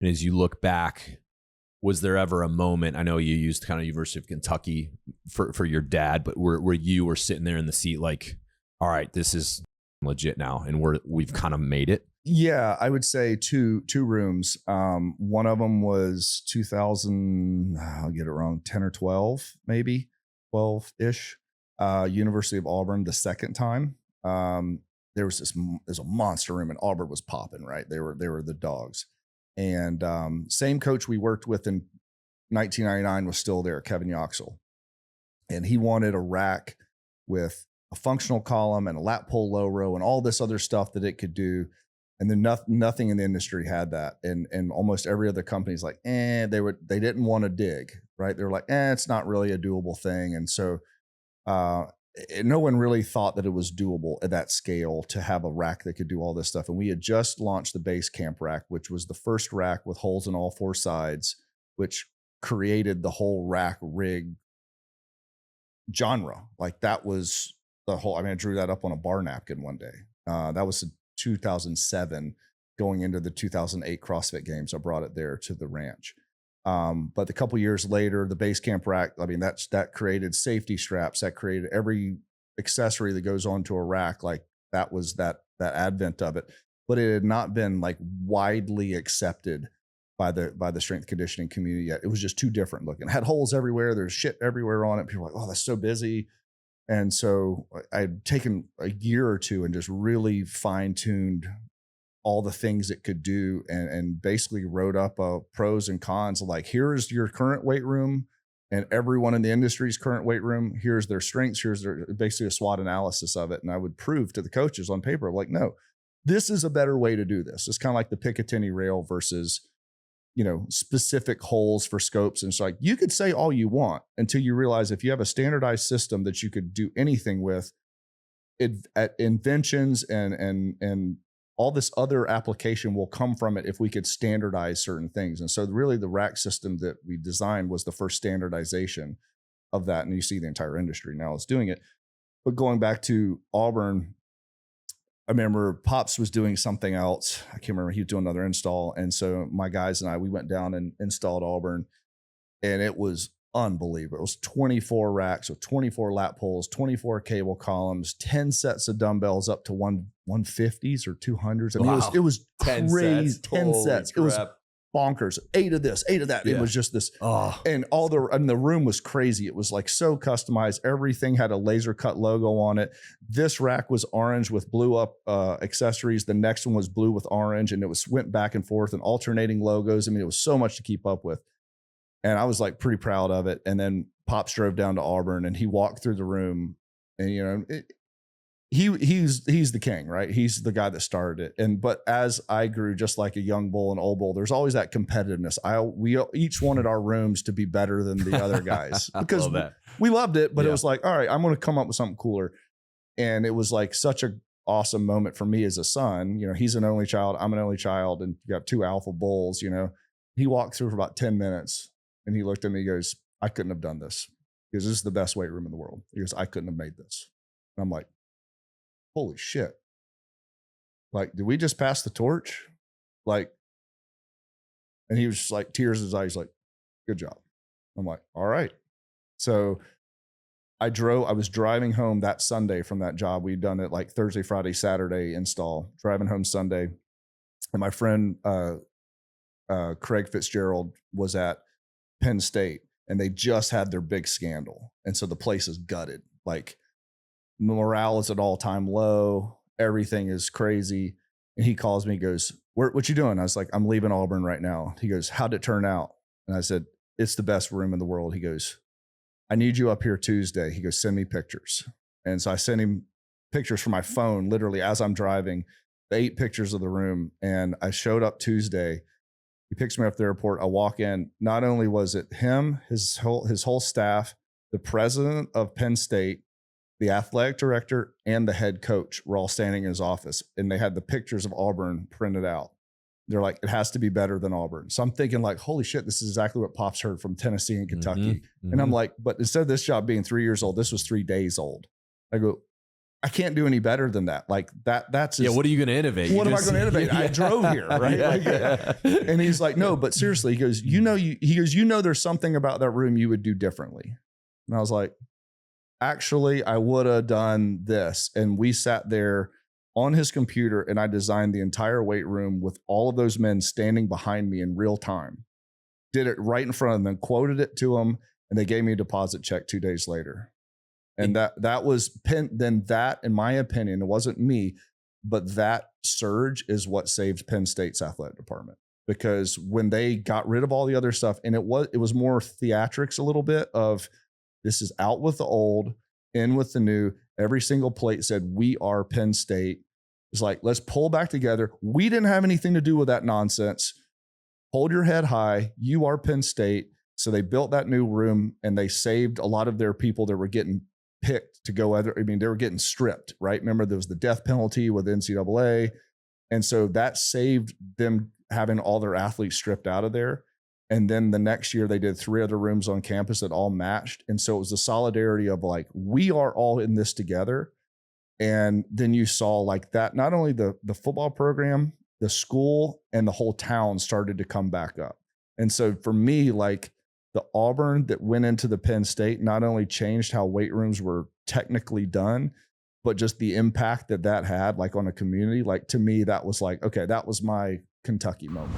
And as you look back, was there ever a moment, I know you used kind of University of Kentucky for your dad, but where you were sitting there in the seat like, all right, this is legit now and we've kind of made it? Yeah, I would say two rooms. One of them was 2000, I'll get it wrong, 10 or 12, maybe 12-ish. University of Auburn the second time. There's a monster room and Auburn was popping, right? They were the dogs. And same coach we worked with in 1999 was still there, Kevin Yoxel. And he wanted a rack with a functional column and a lat pull low row and all this other stuff that it could do. And then nothing in the industry had that. And almost every other company's like, they didn't want to dig, right? They were like, it's not really a doable thing. And so no one really thought that it was doable at that scale to have a rack that could do all this stuff. And we had just launched the base camp rack, which was the first rack with holes in all four sides, which created the whole rack rig genre. Like that was the whole, I drew that up on a bar napkin one day. That was 2007 going into the 2008 CrossFit games. I brought it there to the ranch. But a couple years later, the base camp rack, that created safety straps, that created every accessory that goes onto a rack. Like that was that advent of it, but it had not been like widely accepted by the strength conditioning community yet. It was just too different looking. It had holes everywhere. There's shit everywhere on it. People were like, oh, that's so busy. And so I'd taken a year or two and just really fine-tuned all the things it could do and basically wrote up pros and cons. Like, here's your current weight room and everyone in the industry's current weight room. Here's their strengths. Here's basically a SWOT analysis of it. And I would prove to the coaches on paper, like, no, this is a better way to do this. It's kind of like the Picatinny rail versus, specific holes for scopes. And it's like, you could say all you want until you realize if you have a standardized system that you could do anything with, inventions and all this other application will come from it if we could standardize certain things. And so really the rack system that we designed was the first standardization of that. And you see the entire industry now is doing it. But going back to Auburn, I remember Pops was doing something else. I can't remember. He was doing another install. And so my guys and we went down and installed Auburn, and it was unbelievable. It was 24 racks with 24 lat pulls, 24 cable columns, 10 sets of dumbbells up to 150s or 200s. It was 10 crazy. sets. 10 sets. It was bonkers. 8 of this, 8 of that. Yeah. It was just this. And the room was crazy. It was like so customized. Everything had a laser cut logo on it. This rack was orange with blue up accessories. The next one was blue with orange, and it went back and forth and alternating logos. it was so much to keep up with. And I was like pretty proud of it. And then Pops drove down to Auburn and he walked through the room, and he's the king, right? He's the guy that started it. But as I grew, just like a young bull and old bull, there's always that competitiveness. We each wanted our rooms to be better than the other guys because we loved it, but it was like, all right, I'm going to come up with something cooler. And it was like such a awesome moment for me as a son. He's an only child. I'm an only child, and you got 2 alpha bulls. He walked through for about 10 minutes and he looked at me, he goes, I couldn't have done this. Because this is the best weight room in the world. He goes, I couldn't have made this. And I'm like, holy shit. Like, did we just pass the torch? Like, and he was just like, tears in his eyes, like, good job. I'm like, all right. So I was driving home that Sunday from that job. We'd done it like Thursday, Friday, Saturday install, driving home Sunday. And my friend, Craig Fitzgerald, was at Penn State, and they just had their big scandal. And so the place is gutted. Like, morale is at all-time low. Everything is crazy. And he calls me, goes, what you doing? I was like, I'm leaving Auburn right now. He goes, how'd it turn out? And I said, it's the best room in the world. He goes, I need you up here Tuesday. He goes, send me pictures. And so I sent him pictures from my phone, literally as I'm driving, the 8 pictures of the room. And I showed up Tuesday. He picks me up at the airport. I walk in. Not only was it him, his whole staff, the president of Penn State, the athletic director, and the head coach were all standing in his office, and they had the pictures of Auburn printed out. They're like, it has to be better than Auburn. So I'm thinking like, holy shit, this is exactly what Pops heard from Tennessee and Kentucky. And I'm like, but instead of this job being 3 years old, this was 3 days old. I go, I can't do any better than that. Like that's yeah. What are you going to innovate? What am I going to innovate? I drove here, right? And he's like, no, but seriously, he goes, you know, there's something about that room you would do differently. And I was like, actually, I would have done this. And we sat there on his computer and I designed the entire weight room with all of those men standing behind me in real time. Did it right in front of them, quoted it to them, and they gave me a deposit check 2 days later. And that was then that, in my opinion, it wasn't me, but that surge is what saved Penn State's athletic department. Because when they got rid of all the other stuff, and it was more theatrics a little bit of this is out with the old, in with the new. Every single plate said, we are Penn State. It's like, let's pull back together. We didn't have anything to do with that nonsense. Hold your head high. You are Penn State. So they built that new room and they saved a lot of their people that were getting picked to go other. I mean, they were getting stripped, right? Remember, there was the death penalty with NCAA. And so that saved them having all their athletes stripped out of there. And then the next year they did 3 other rooms on campus that all matched. And so it was the solidarity of like, we are all in this together. And then you saw like that, not only the football program, the school and the whole town started to come back up. And so for me, like the Auburn that went into the Penn State not only changed how weight rooms were technically done, but just the impact that had like on a community. Like to me, that was like, okay, that was my Kentucky moment.